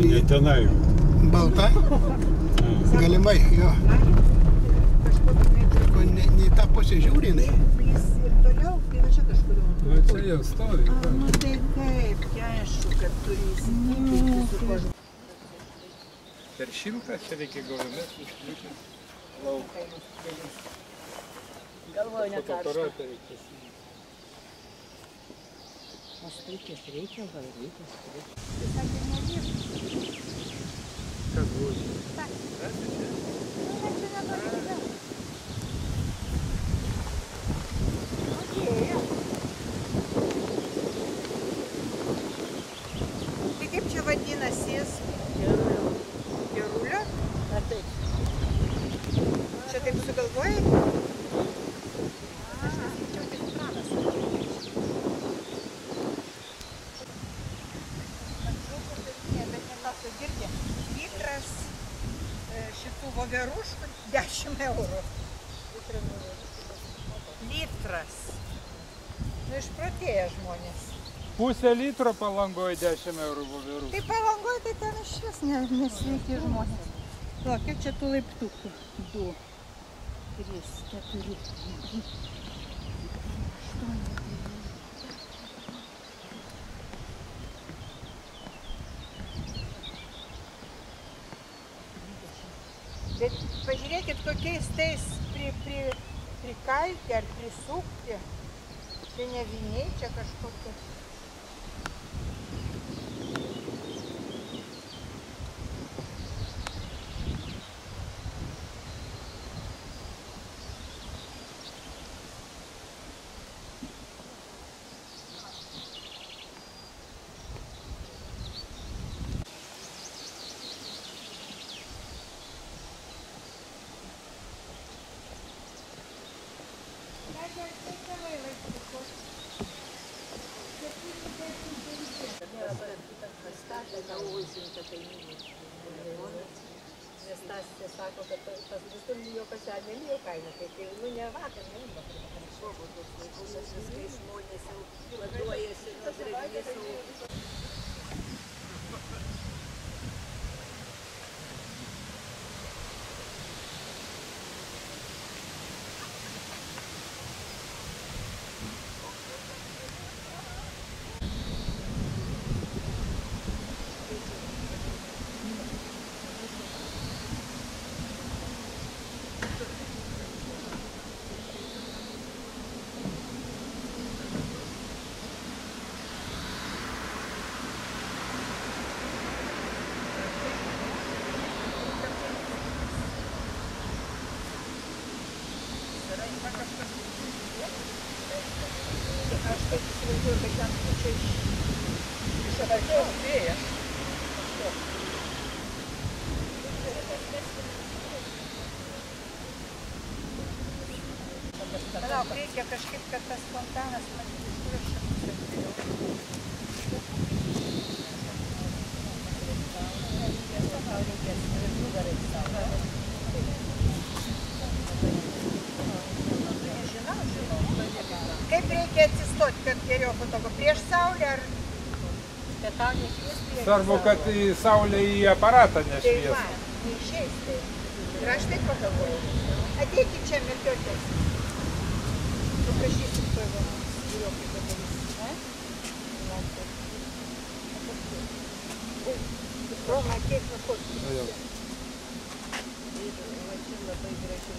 Ne tenai. Balta? Galimai, jo. Ne į tą pusę žiūri, jinai. Ir toliau, tai va čia kažkurio. Va čia jau stovi. Nu tai kaip, tai aišku, kad turi įsitikinti su kuo. Per 100 čia reikia gaudometrų išpliušęs lauką. Galvoju, ne karštą. Fotoaparatą reikia. O stalkės reikia, gal reikia stalkės. Tai sakė, nedirbti. Kas buvo? Rasi čia? Nu, ne, čia netoli. Atėjo. Tai kaip čia vadinasi jis? Gerulio. Gerulio? Ar taip? Čia taip sugalvojai? Aš nesakyčiau, tik pranas. Bet ne tas sugirdė. Litras šitų voveruškų 10 eurų. Litras. Nu, išprotėję žmonės. Pusę litro Palangoje 10 eurų voverų. Tai Palangoje, tai ten išvis nesveiki žmonės. O, kiek čia tų laiptukų? 2, 3, 4, 5, 8. Bet pažiūrėkit, kokiais tais prikalti ar prisukti. Tai ne viniai, čia kažkokie. Nes Stasė sako, kad tas visur jo pasenė lijo kaina, tai nu ne vakar, ne vakar, anksčiau buvo toks laikas, viskai žmonės jau vaduojasi, tas reginys jau. Aš taip įsivaizduoju, kad ten pučia iš apačios vėjas. Palauk, reikia kažkaip, kad tas fontanas matyti iš kur aš čia pusė. Gal reikės nugarai savo. Kaip reikia atsistoti, kad geriau fotografuoti? Prieš saulę ar... Bet tau nešvies prieš Svarbu, kad į saulę į aparatą nešvies. Tai va, neišeis tai. Ir aš taip pagalvoju. Ateikit čia, mergiotės. Paprašysim tavo vyriokį padarys. Roma, ateik nufotkins.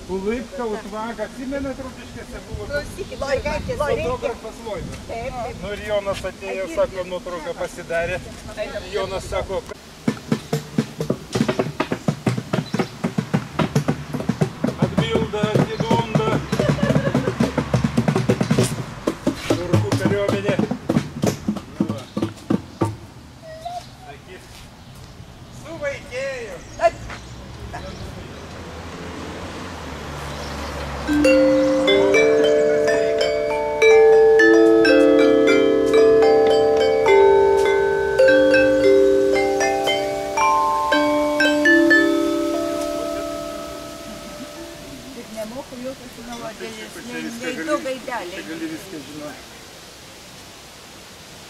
Ulipka, Utvaka, atsimenat Rūdiškėse buvo? Klausykit, mergaitės, reikia. Fotografas Loinas. Taip, taip. Nu ir Jonas atėjo, sako, nuotrauką pasidarė. Jonas sako, atbilda, atidunda. Turkų kariuomenė. Sakyt, suvaikėjo. Nemoku jokios melodijos, nei du gaideliai. Gali viską žinoti.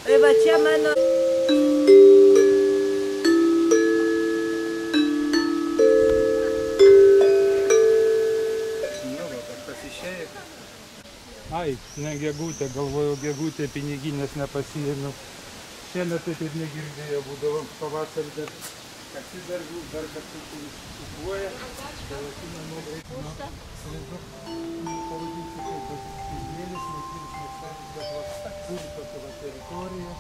Tai va čia mano... Ai, ne gegutė, galvojau gegutė, piniginės nepasiėmiau. Šiemet taip ir negirdėjau, būdavo pavasarį, bet atsidarbiu, dar kartu sukuoja. Tai atina nuo greitino. Slidu, pavadinsiu kaip izmėlis, nekiris, nekselis, bet va, turi tokią va teritoriją.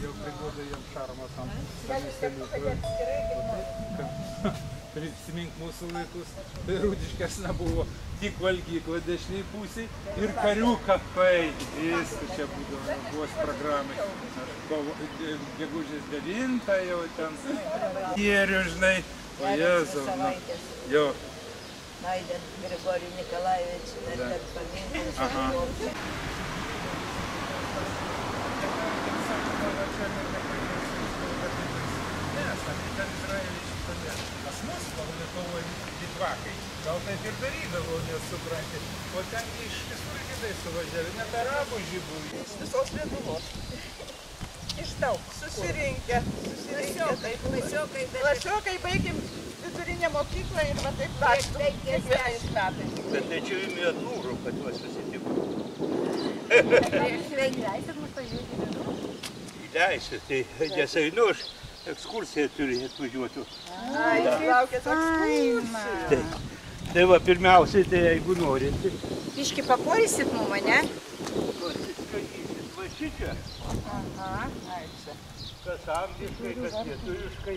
Jau priduoda jam šarmą tam staliui. Prisimink mūsų laikus, tai Rūdiškės nebuvo, tik valgykla dešiniai pusiai ir karių kapai. Viskas čia būdavo, buvo programai. Gegužės 9 jau ten. Dierių, žinai, o Jėzau. Jo. Naidė Grigorijų Nikolajevičių, net paminklus. Pas mus, Lietuvoje, Litvakai, gal taip ir darydavo, nes supranti. O ten iš visur žydai suvažiavė, net arabų žydų. Iš visos Lietuvos. Iš daug. Susirinkę. Klasiokai baigėm vidurinę mokyklą ir va taip laksto. Kiekvienais metais. Bet tai čia jums atnūro, kad juos susitiko. Leisit mus pažiūrėti vidų? Įleisit, tai nes einu, aš ekskursiją turiu atvažiuoti. Ai, laukėt ekskursijų. Tai va, pirmiausiai, tai jeigu norit. Biški paporysit mumą, ne? Pasiskaitysit va šičia. Aha, ai čia. Kas angliškai, kas lietuviškai.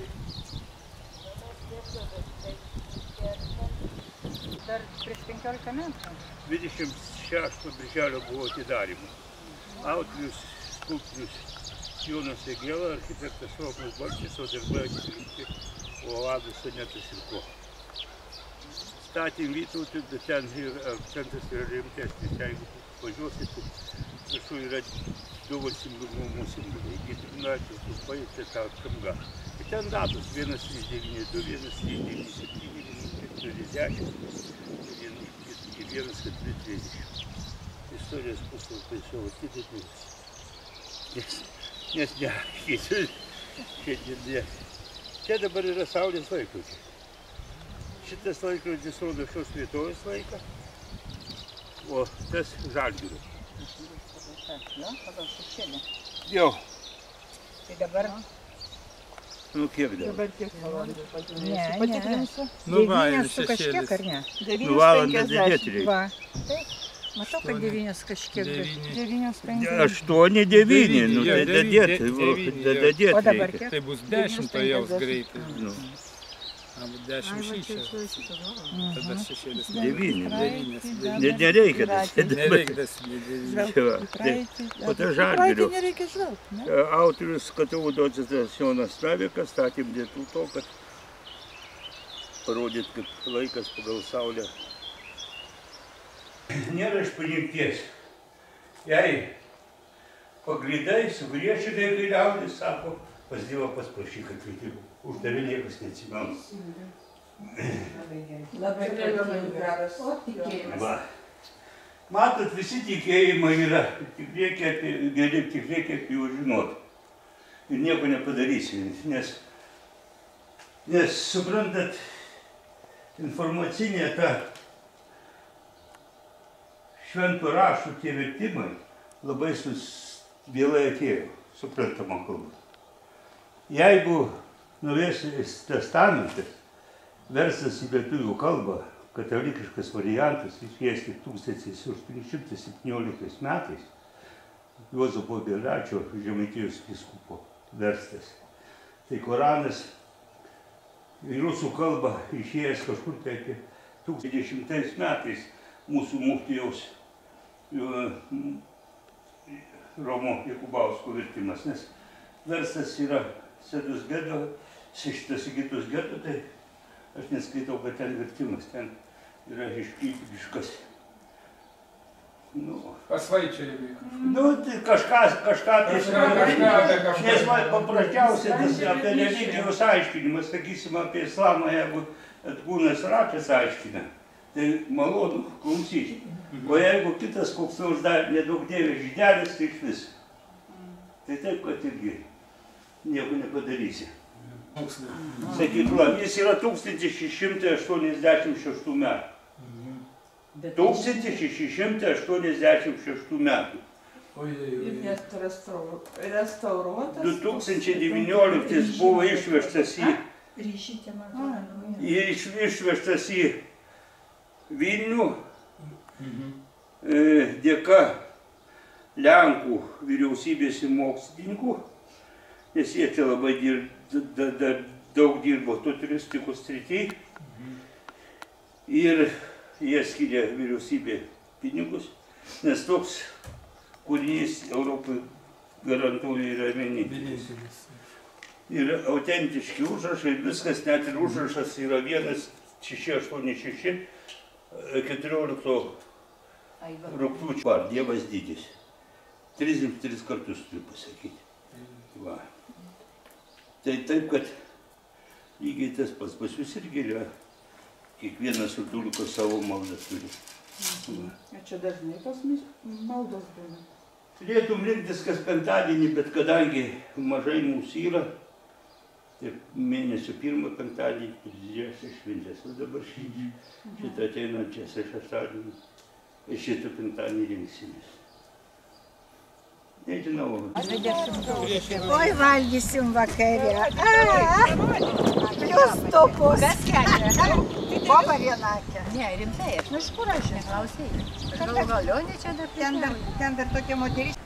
Dar prieš 15 metų. 26 birželio buvo atidarymas. Autorius, skulptorius Jonas Egėla, architektas Rokas Balčys, o darbai atlikti Oadas Sonetas ir ko. Statėm Vytautui, bet ten ir akcentas yra rimtesnis. Jeigu važiuosit, viršų yra du valstybingumo simboliai. Gedimnaitės, Lupaitė, ta Kamga. Ir ten datos 1392, 1397, 1410 ir 1430. Istorijos puslapiai savo atidėti. Nes ne, čia dabar yra saulės laikrodžiai. Šitas laikrodis rodo šios vietovės laiką, o tas Žalgirio. Jo, pagal šešėlį. Jo. Tai dabar? Nu kiek dabar? Dabar kiek valandų? Ne, patikrinsiu. Nu va, ir 9 su kažkiek, ar ne? Nu valandą dėti reikia. Va, taip. Matau, kad 9 kažkiek. 9:50. 8-9, nu tai dadėti. O dabar kiek? Tai bus 10 jaus greitai. Arba 10-6. Tada šešėlis. 9. 9. Nereikia Nereikia O tai Žalgirio. Nereikia žvelgti, ne? Autorius KTU docentas Jonas Stavikas statėm dėl to, kad parodyt, kaip laikas pagal saulę. Nėra iš paimties. Jei pagrindai, sugriešinai, kai liaudis sako, pas Dievą pasprašyk, kad kvietimu. Už tave niekas neatsimenu. Labai geras. O tikėjimas. Matot, visi tikėjimai yra. Tik reikia apie jų žinoti. Ir nieko nepadarysi. Nes suprantat, informacinė ta šventų raštų tie vertimai labai vėlai atėjo, suprantama kalba. Jeigu Naujasis testamentas verstas į lietuvių kalbą, katalikiškas variantas, išėjęs 1817 metais, Juozapo Giedraičio Žemaitijos vyskupo verstas. Tai Koranas į rusų kalbą išėjęs kažkur tai apie 2010 metais mūsų muftijaus Romo Jakubausko vertimas, nes verstas yra Sėdus Gedo, šitas Sigitos Gedo, tai aš neskaitau, kad ten vertimas, ten yra iškytiškas. Pasvaičiai. Nu, tai kažką tai nes man paprasčiausiai tas apie religijos aiškinimas, sakysim, apie islamą, jeigu Atgūnas Rakas aiškina, tai malonu klausyti. O jeigu kitas koks nors dar nedaug dievė žydelis, tai iš vis. Tai taip, kad irgi nieko nepadarysi. Sakykla, jis yra 1686 metų. 1686 metų. Ir net restauruotas. 2019 buvo išvežtas į Vilnių dėka Lenkų vyriausybės ir mokslininkų, nes jie čia labai daug dirbo turistikos srityje ir jie skiria vyriausybė pinigus, nes toks kūrinys Europai garantuoja yra vienintelis. Ir autentiški užrašai, viskas, net ir užrašas yra 1686 14 rugpjūčio. Dievas didis. 33 kartus turiu pasakyti. Va. Tai taip, kad lygiai tas pas jūs irgi yra. Kiekvienas rutuliuko savo maldą turi. A čia dažnai tos maldos būna? Turėtum rinktis kas penktadienį, bet kadangi mažai mūsų yra, tai mėnesio pirmą penktadienį didžiausias šventės. O dabar šitą ateinančią šeštadienį ir šitą penktadienį rinksimės. Nežinau. Oi, valgysim vakare. Plius topus. Kas kelia? Boba vienakė. Ne, rimtai, aš iš kur aš neklausėjau. Gal Lionė čia dar ten dar tokia moteris.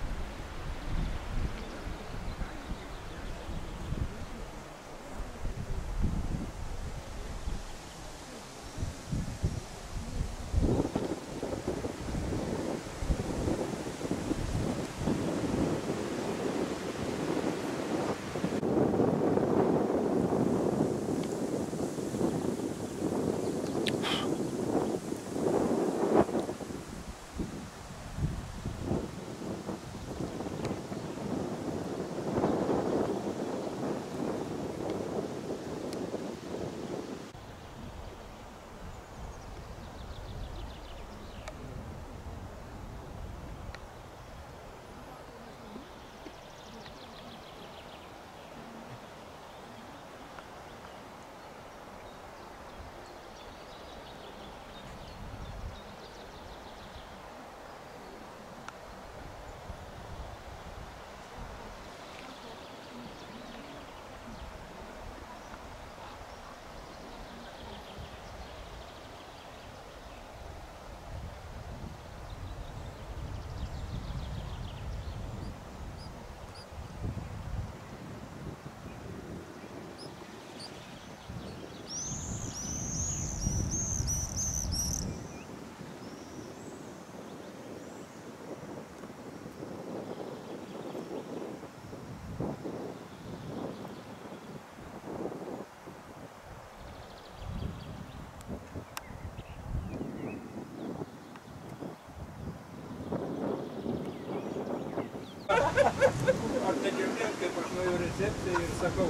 Ar negirdėjot, kaip aš nuėjau recepciją ir sakau,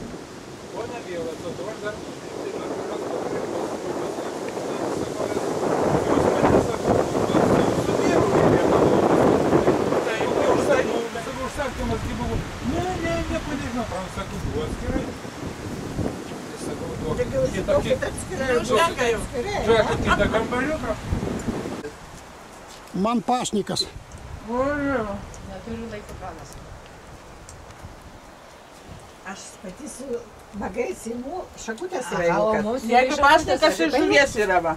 ponia Viola, tu aš dar nusipirkti natūros pagrindos spaudos. Sakau, jūs mane sakau, su Dievu reikėtų. Tai užsakymas kaip buvo, ne, nieko nežinau, pravom, sakau, duos gerai. Sakau, duokit kitą kambariuką. Man pašnikas. Neturiu laiko planas. Aš pati su bagais imu, šakutės yra ilgas. Jeigu pašnikas ir žuvies yra, va.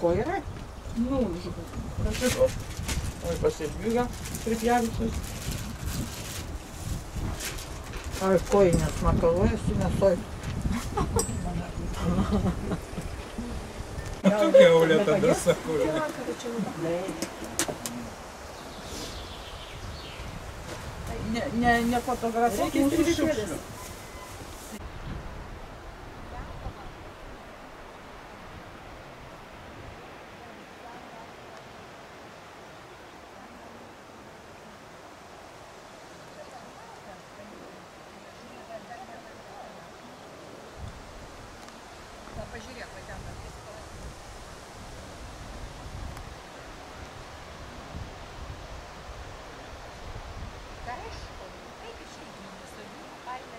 Ko yra? Nu, žuvies. Oi, pasižvyga, pripjavusius. Oi, kojinės makaluojasi, nesoj. Tu geulė tada sakau. Ne fotografuok mūsų šiukšlių. Pažiūrėk, va ten pavyzdžiui. Aišku, kaip išeiti, nesodinų kaime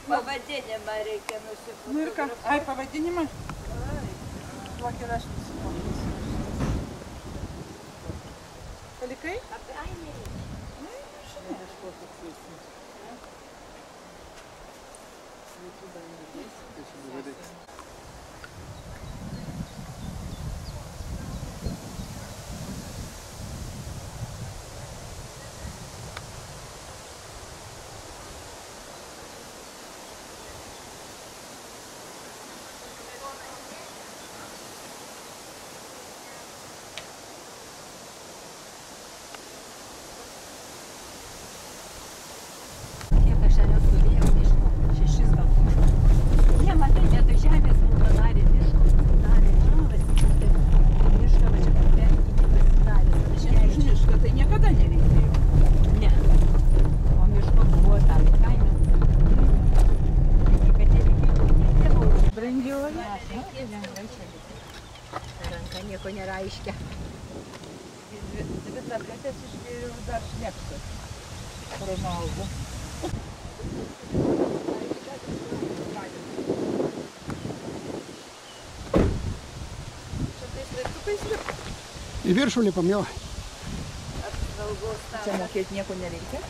Pavadinimą reikia nusifotografuoti. Nu ir ką? Ai, pavadinimą? Duok ir aš nusifotografuosiu. Palikai? Ai, nereikia. Kiek aš ten stovėjau, nežinau, 6 gal. Ne, matai, vietoj žemės padarė miško, pasidarė mišką, va čia apvertinti pasidarė. Iš miško tai niekada nereikėjo. Ne. O miško buvo tam kaime. Kad nereikėjo. Brangioji. Ranka nieko nereiškia. Dvi tabletės išgėriau dar šnepsą. Ronaldo. Šitais laiptukais lipa. Į viršų lipam jau. Čia mokėti nieko nereikia.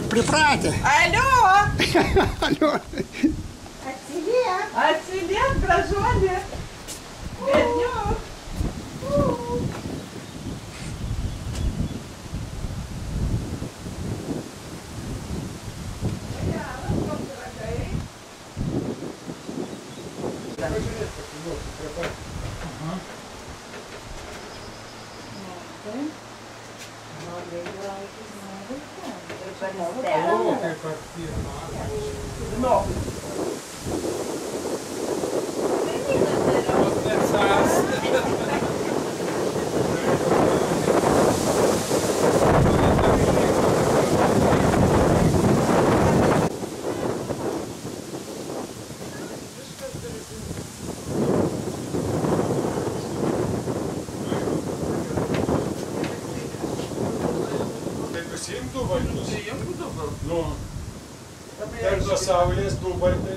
Pripratę. Alio! Alio. Atsiliep, gražuolė! Berniuk! nuo saulės dubartai.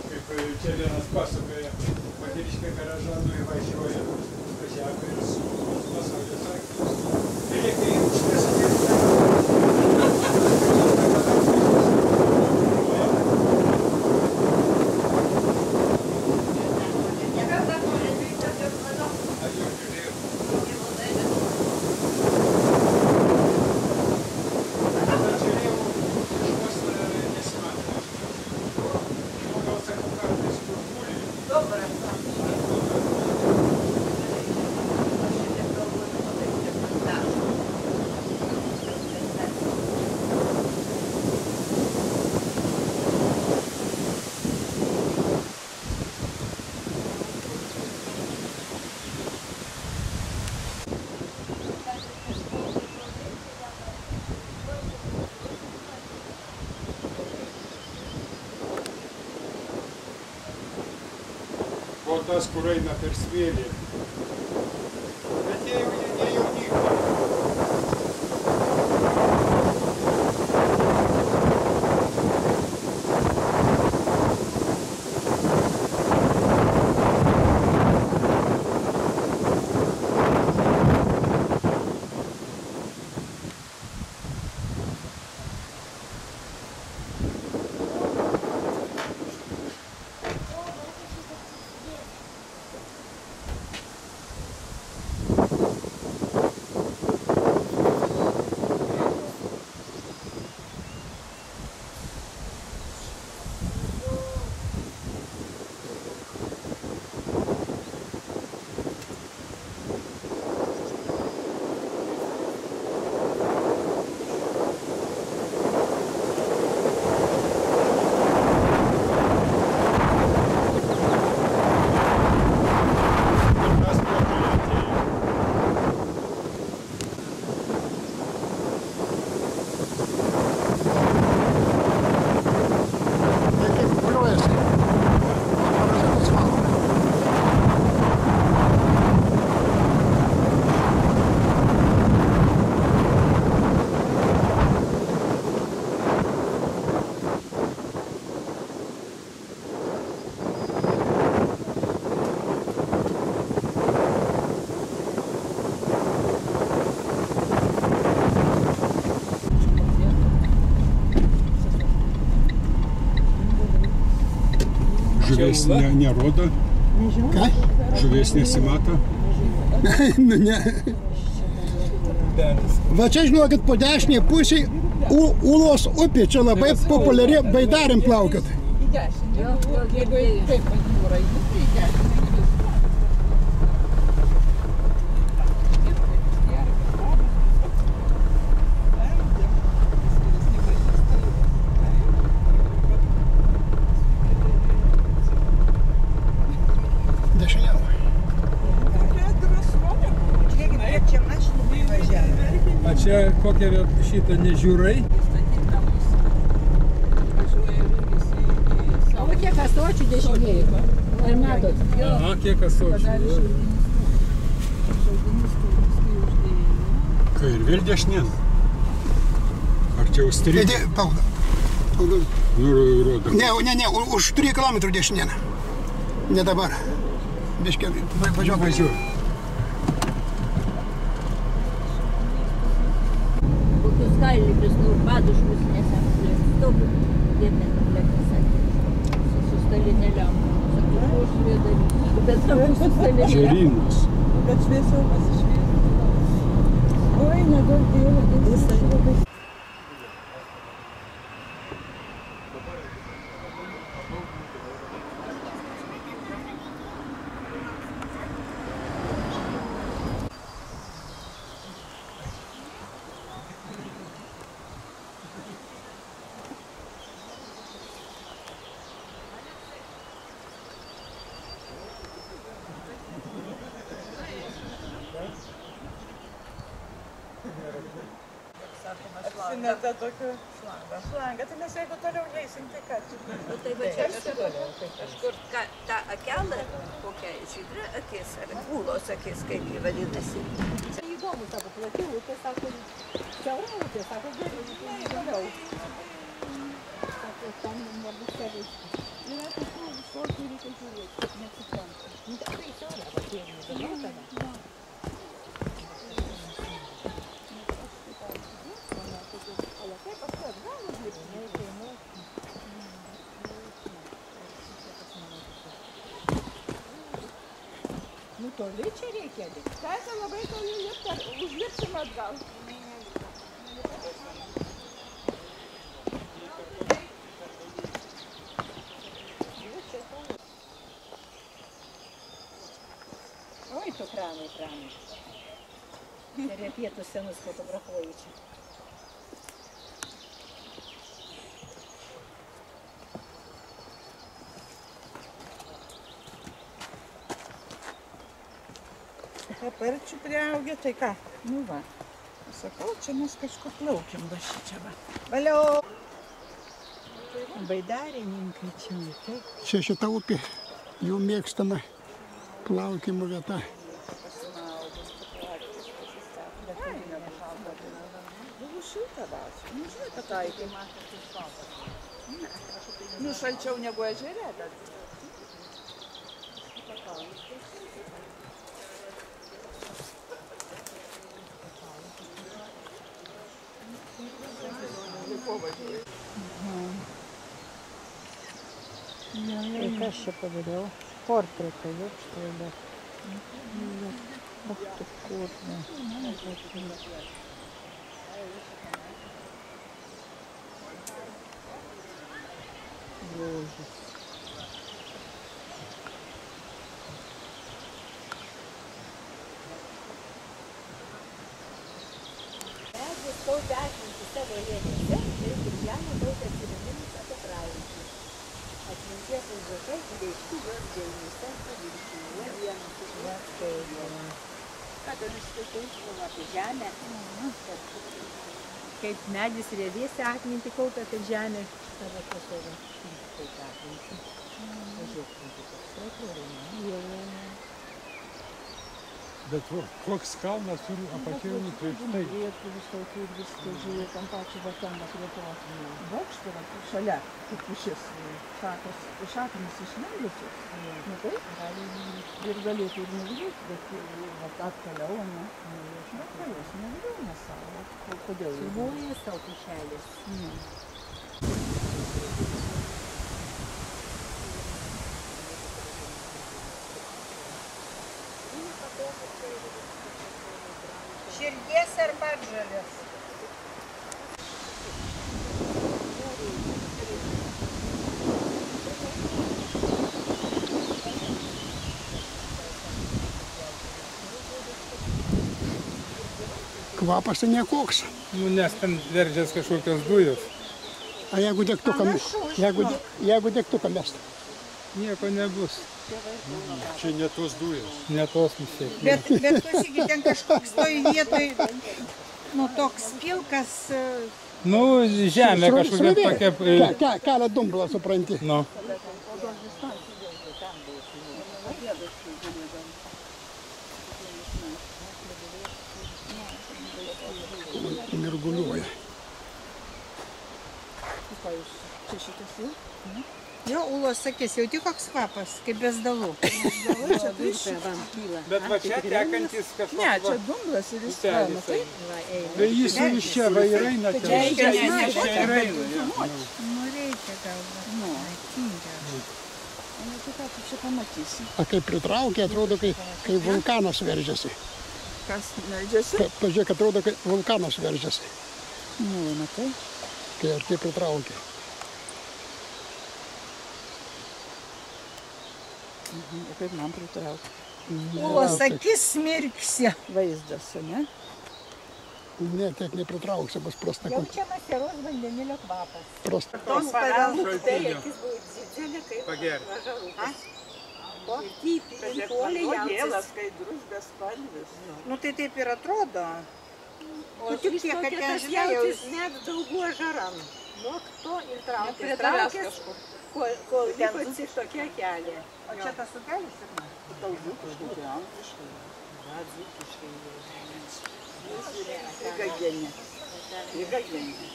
Kaip čia vienas pasakoja, moteriškė garažanui važiuoja, važiavo ir su nuo saulės akinius. Reikia ir užtesnės. O tas, kur eina per smėlį. Bet jie jau ne jaunikai. Žuvies nerodo? Ką? Žuvies nesimato? Nu, ne. Va čia žinokit, po dešinėje pusėje Ūlos upė, čia labai populiari baidarėm plaukiot. A čia kokia šita nežiūrai? O kiek ąsočių dešinėje? Ar matot? Aha, kiek ąsočių. Kai ir vėl dešinėn? Ar čia užstrigti? Pauda. Nu, rodo. Ne, už 3 kilometrų dešinėn. Ne dabar. Biškė, važiuok. Kokius kailius, paduškus nesamslės. Stovi. Su stalinėliam. Bet mūsų stalinėliam. Žerinas. Bet šviesiau pasišvies. Oi, nedaug dėlė. Apsineta tokiu šlangą, tai mes jeigu toliau eisim, tai ką čia? Nu tai va čia kažkur ta akelė, kokia žydra akis, ar Ūlos akis, kaip jį vadinasi. Įdomu tavo plati upė, sako. siaura upė, sako, geriau, toliau. Sako, ten nebus keliai. Yra tokių visokių reikia žiūrėti, nesupranta. Tai siaura, pasiėmė, dabar tada. Nu, toli čia reikia lipti. Teisė labai toli lipti, ar užlipsim atgal. Oi, tu kranai. Ir pietus senus fotografuoju čia. Paparčių priaugę, tai ką? Nu va. Sakau, čia mes kažkur plaukiam, va šičia va. Valio! Baidarininkai čia, taip. Čia šita upė, jų mėgstama plaukimo vieta. Buvo šilta vas. Nu, žinai, pataikė. Nu, šalčiau negu ežere, bet... Ir kas čia padariau? Portretą, jau štai, bet... Ach, tu kurne. Grožis. Medis kaupia atmintį savo lėtėse ir tik žemė daug atsiminimus apie praeitį. Atminties užduotai įveikti jos dėmėse paviršinėje vieną. Ką dar išskaitai apie žemę? Kaip medis rėvėsi atmintį kaupia, tai žemė savo pasaurio. Taip atmintį. Važiuok, Bet koks kalnas turi apačiai nukreiptai. Vietų visokių ir viską žiūrė, tam pačiu vatamą prie to bokšto, šalia, kaip pušis, šaknis išlendusios. Nu taip, ir galėtų ir nuvilyti, bet atkaliau, ne? Bet jos nevilina savo. Kodėl? Simuoja savo kišelės. Širdies ar badžalės? Kvapas tai nekoks. Nu, nes ten veržės kažkokios dujos. A jeigu degtuką mest? Nieko nebus. Čia ne tos dujos. Ne tos misės. Bet klausykit, ten kažkoks toj vietoj, nu, toks pilkas... Nu, žemė kažkokia tokia... Kelia dumblą, supranti. Nu. Mirguliuoja. Čia šitas jau? Jo, Ulos sakys, jauti koks kvapas, kaip bezdalų. Bet va čia tekantis kažkoks... Ne, čia dumblas ir jis kalna, taip? Tai jis ir iš čia va ir eina. Čia iš čia ir eina. Nu, reikia galbūt. Nu, tingia. Nu, tai ką tu čia pamatysi? A kaip pritraukia, atrodo, kai vulkanas veržiasi. Kas meldžiasi? Pažiūrėk, atrodo, kai vulkanas veržiasi. Nu, matai. Kai arti pritraukia. O kaip man pritraukti? Ulos akis smirksi. Vaizdas, ne? Ne, tiek nepritrauksi, bus prasta. Jaučiamas sieros vandenilio kvapas. Prasta. Tos paralūktai. Tai akis buvo didžiulė kaip Pagerti. važarūkas. Ir typiai puolė jautis. Skaidrus, bespalvis. Nu, tai taip ir atrodo. O tik tiek, kad tas jautis net daugų ažaram. Nuok to ir traukės, kol likosi tokia kelė. O čia tas sukelis ir ne? Daugiukiškai, angliškai. Va, dzūkiškai. Gagenė. galingi.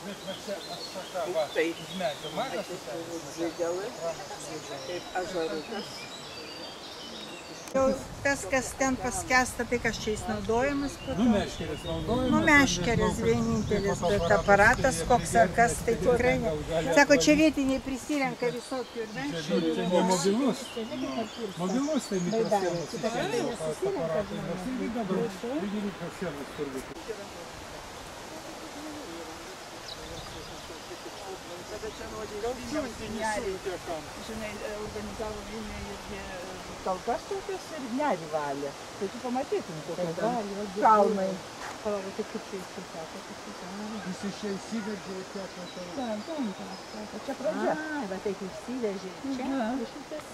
Bet va čia atšaka, va, Tai už medžio mažas žaidelas, kaip ažarukas. Jau tas, kas ten paskęsta, tai kas čia jis naudojamas po to? Nu, meškeris naudojamas. Nu, meškeris vienintelis, bet aparatas koks ar kas, tai tikrai ne. Sako, čia vietiniai prisirenka visokių ir meškerių. Čia ne mobilus. Mobilus tai mikrosienos aparatai, nors irgi dabar lygiai mikrosienos turbūt. Tada čia nuo Vilniaus žinai, organizavo Vilniuje irgi talkas tokias ir nerį valė. Tai tu pamatytum, kokie kalnai. Palauk, tai kaip čia jis pasako, kaip jis Jis iš čia įsiveržė ir tiek mačiau. Čia pradžia. va taip išsivežė čia. Šitas.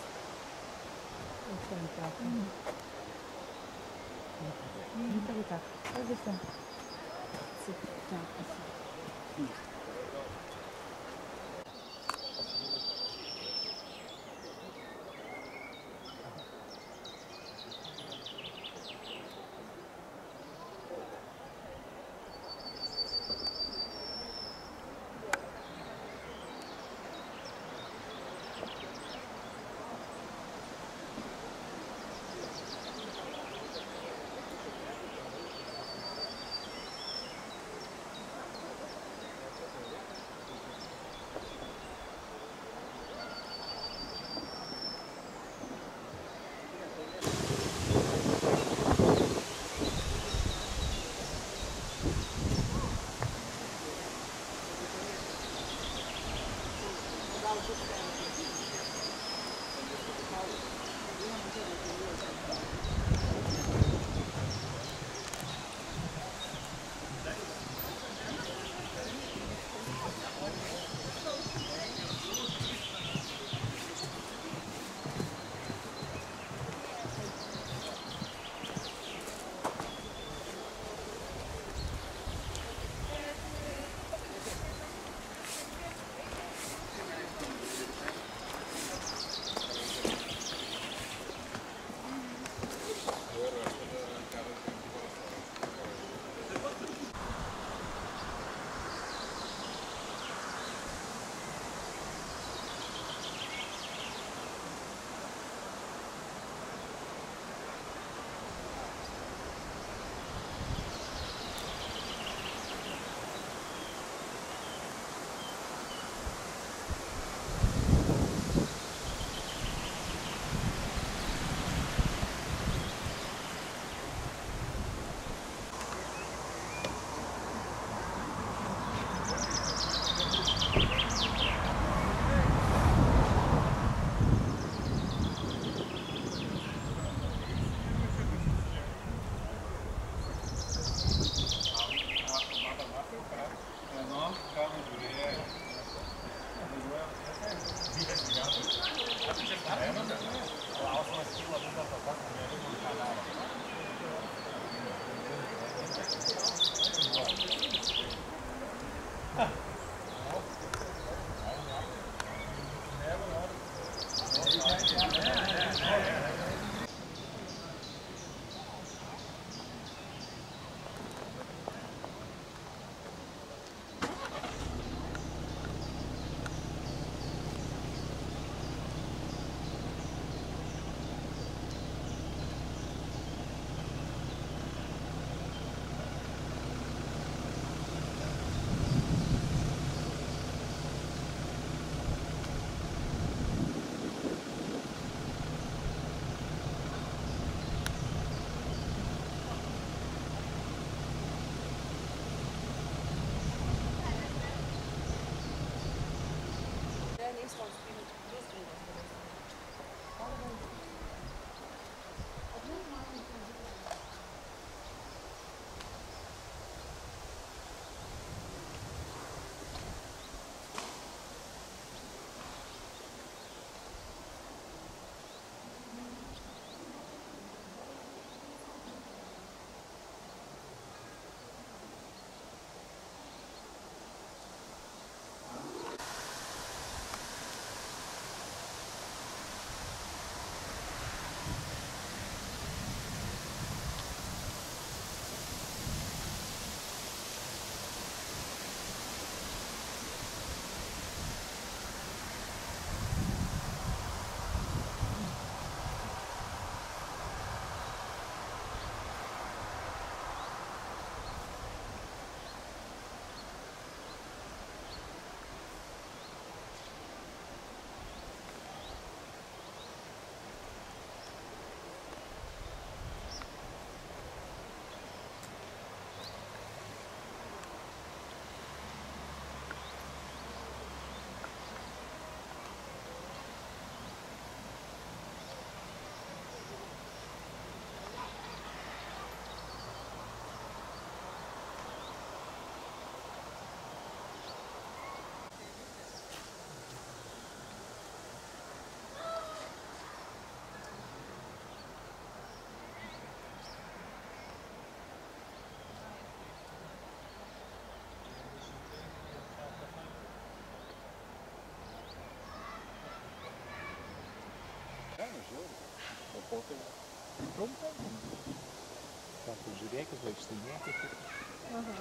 O po to trumpai. Sako, žiūrėkit, vaikštinėkit. Aha.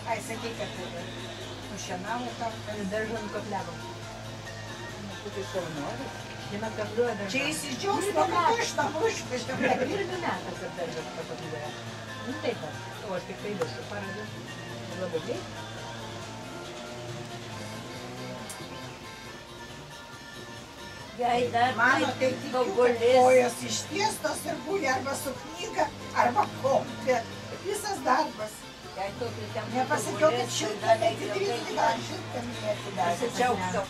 Ai, sakei, kad nušienavo tą daržą nukapliavo. Tu tai savanorius? Viena kapliuoja daržą. Čia jis išdžiaus nuo kaštą, užkaštą. Ir 2 metai, kad daržą pakapliuoja. Nu taip, o aš tik tai visų paradžiu. Labai greit. Jei dar Mano tai tikiu, kad kojos ištiestos ir guli arba su knyga, arba kompė. Visas darbas. Nepasakiau, kad šiltnamį atidaryti, gal šiltnamį neatidaryti. Pasičiaugsiu.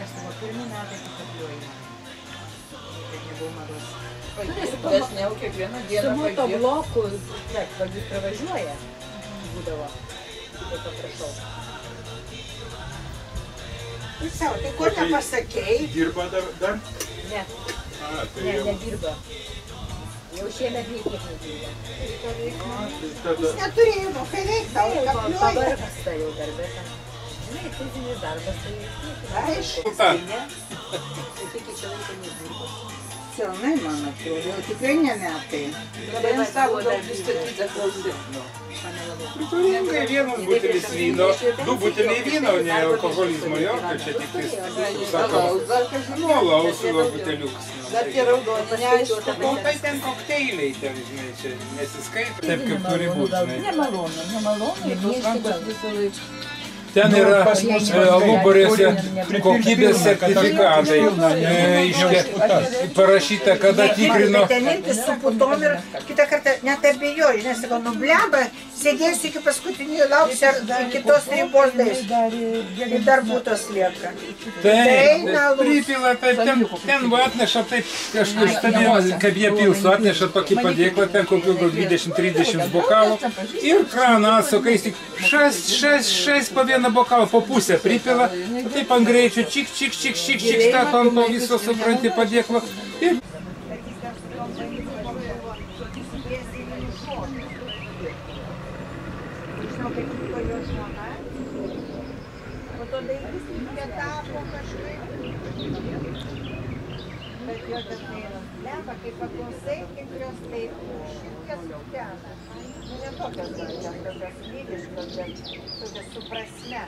Aš savo 1 metai pakapliuoju. Kad nebuvo mados. Dažniau kiekvieną dieną Su motobloku, kiek vagis pravažiuoja, būdavo. Tai paprašau. Tai savo, tai ko nepasakei? Dirba dar? Ne, nedirba. Jau šiemet nei kiek nedirba. Jis neturėjo, nu, kai veik tau kapliuoja. Pavargsta jau darbė. Žinai, fizinis darbas tai Aišku. tai tik iki laiko nedirba. Senai, man atrodo, jau tikrai ne metai. Labai savo dar pristatytą klausimą. Prituringai 1 butelis vyno, 2 buteliai vyno, ne alkoholizmo jokio, čia tik tais, sakau, nu, alaus buteliukas. Dar tie raudoni, neaišku. O tai ten kokteiliai, ten, žinai, čia nesiskaito. Taip, kaip turi būti, žinai. Nemalonu. Ir rankos visą laiką. Ten yra Alubarėse kokybės sertifikatai, parašyta, kada tikrino. Bet ten irgi su putom ir kitą kartą net abejoju, nes sakau, nu bleba, sėdėsiu iki paskutinio lauksiu ar kitos ribos dais. Ir dar būtos lieka. Taip, pripila, taip, ten va atneša taip, kažkaip stebėjau, kaip jie pilso, atneša tokį padėklą, ten kokių gal 20-30 bokalų ir kraną atsuka, jis tik 6 po 1 bokalą po pusę pripila, taip ant greičio, čik, stato ant to viso, supranti, padėklo. Ir Bet jo dažnai yra bleba, kai paklausai, kai kurios taip širdies sutena. Nu, ne tokios gražios, tokios lygiškos, bet tokios su prasme.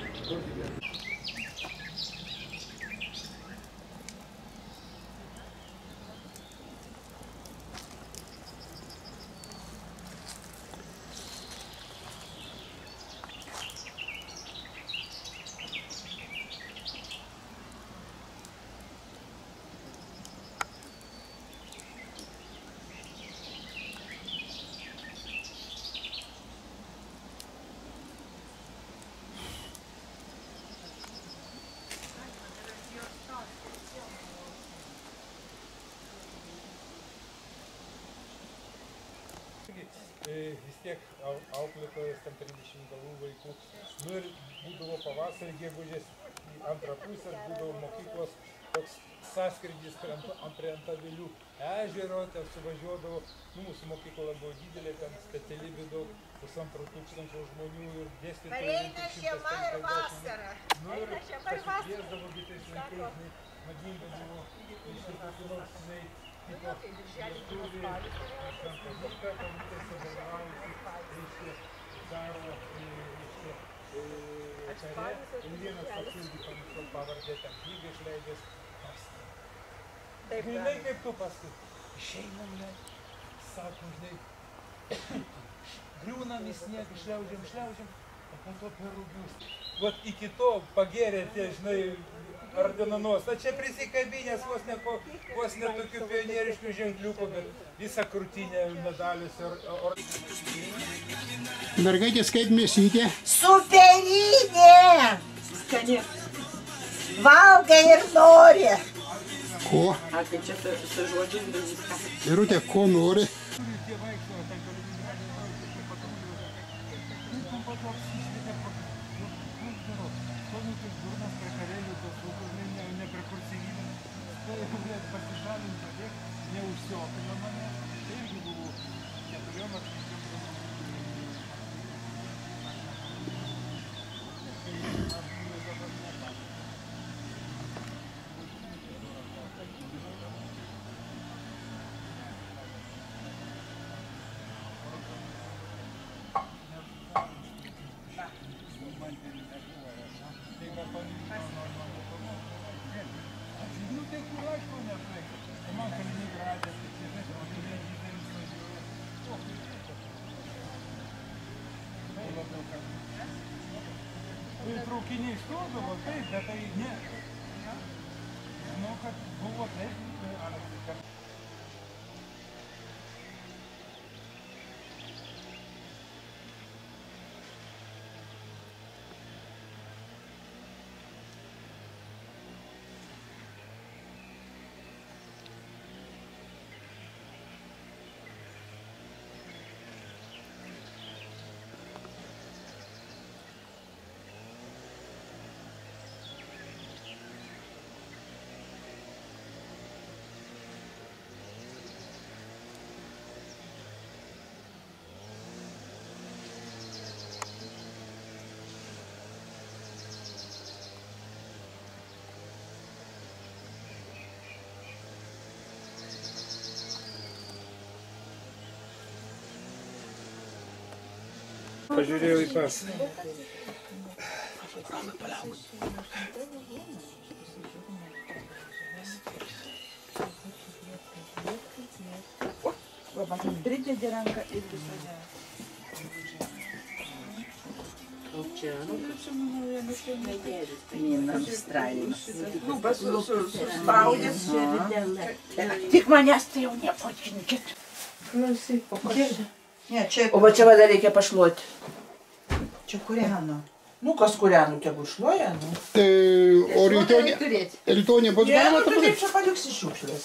vis tiek auklėtojas, ten 30 galų vaikų. Nu ir būdavo pavasarį, gegužės į antrą pusę, būdavo mokyklos toks sąskrydis prie Antavilių ežero, ten suvažiuodavo, mūsų mokykla buvo didelė, ten specialybių daug, 1500 žmonių ir dėstytojų. Pareina žiema ir vasara. Nu ir pasikviesdavo kitais laikais, madinga buvo, reiškia, kokį nors, tipo, lietuvių, šventadišką, kabutėse dalyvaujusi, reiškia, caro, reiškia, kare, ir vienas toks irgi pamiršau pavardę, ten knygą išleidęs, žinai, kaip tu paskui, išeinam, ne, sako, žinai, griūnam į sniegą, šliaužiam, o po to per rūgius. Vat iki to pagėrė tie, žinai, ordinanos. Na čia prisikabinės vos ne tokių pionieriškų ženkliukų, bet visą krūtinę medalius ir... Mergaitės kaip mėsytė? Superinė! Skani. Valgai ir nori. Ko? A tai čia su žodžiais viską. Irutė, ko nori? Traukiniai stodavo, taip, bet tai ne. Žinau, kad buvo taip, kad... Pažiūrėjau į pasą. Romai, paliauk. Pridedi ranką ir visada. Čia, Lūpas suspaudęs. Tik manęs tai jau nepotkinkit. Klausyk, o kodėl? Ne, čia... O va čia vada reikia pašluoti. Čia kūreno. Nu, kas kūrenų, tegu šluoja, nu. Tai, o rytoj nebus galima to padaryti? padaryti? Čia paliksi šiukšlės.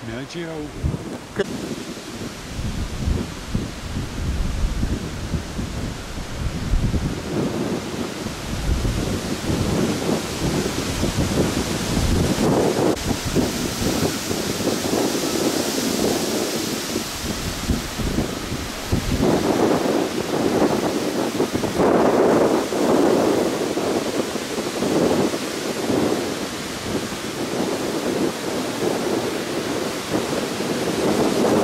Ne, čia yra O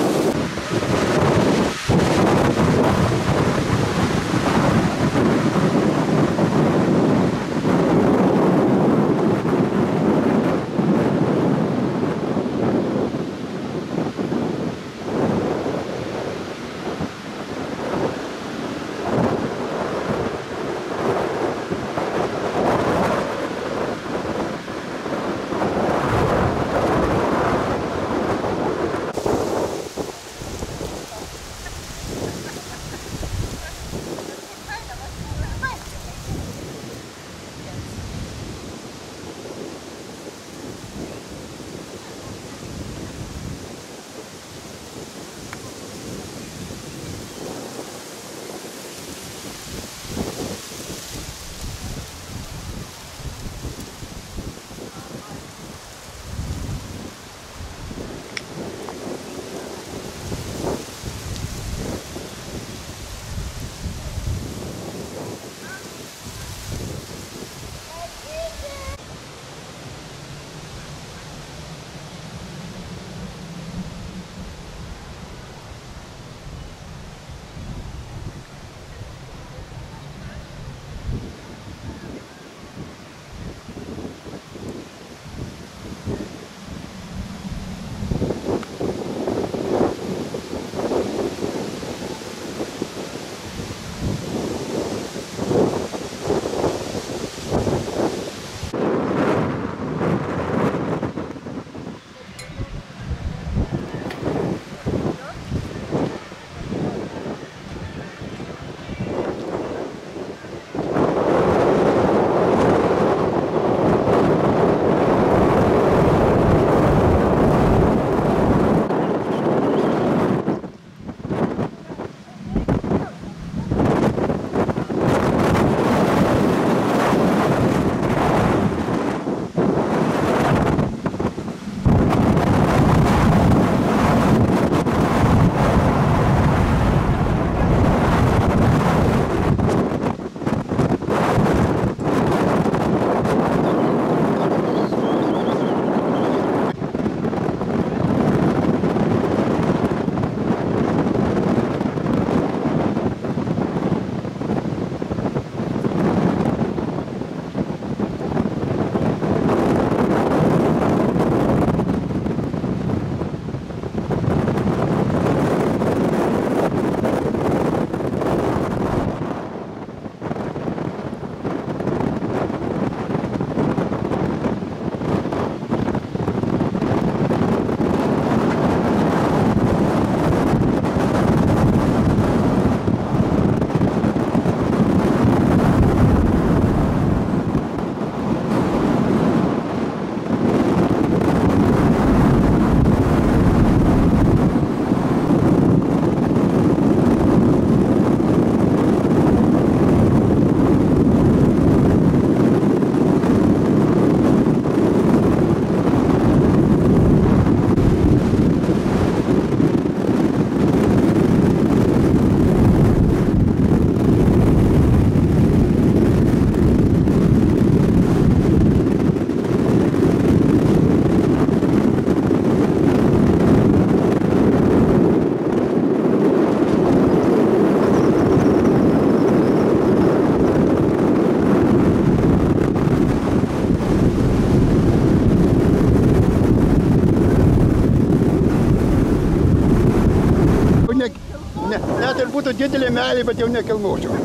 būtų didelė meilė, bet jau nekilnočiau.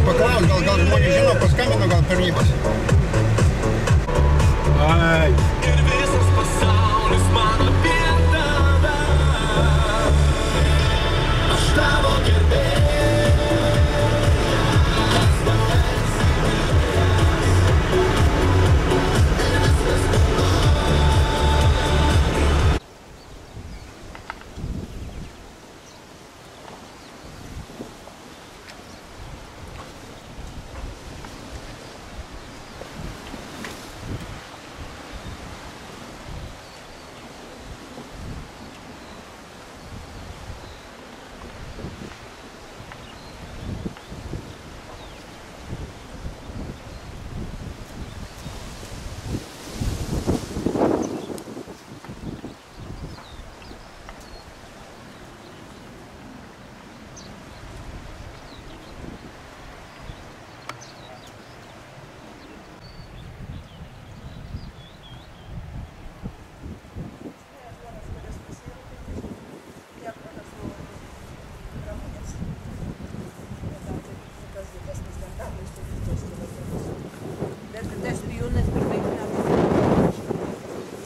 Paklaus, gal žmonės žino, paskambino gal tarnybas. Ai. Ir visas pasaulis man apie tave. Aš tavo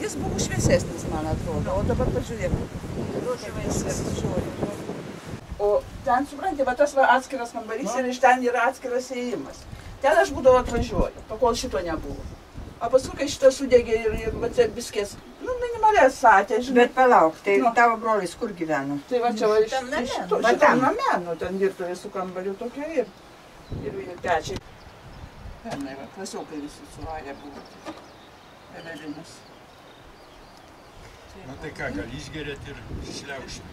Jis buvo šviesesnis, man atrodo, o dabar pažiūrėk. O ten, supranti, va tas va atskiras kambarys ir iš ten yra atskiras įėjimas. Ten aš būdavo atvažiuoju, pakol šito nebuvo. O paskui, kai šitą sudegė ir va čia biskės, nu, minimalės satė, žinai. Bet palauk, tai tavo brolis kur gyveno? Tai va čia va šitam name, nu, ten virtuvė su kambariu tokia ir pečiai. Pernai va, klasiokai visi suvarė buvo. Evelinas. Na tai ką, gal išgerėt ir šliaušti?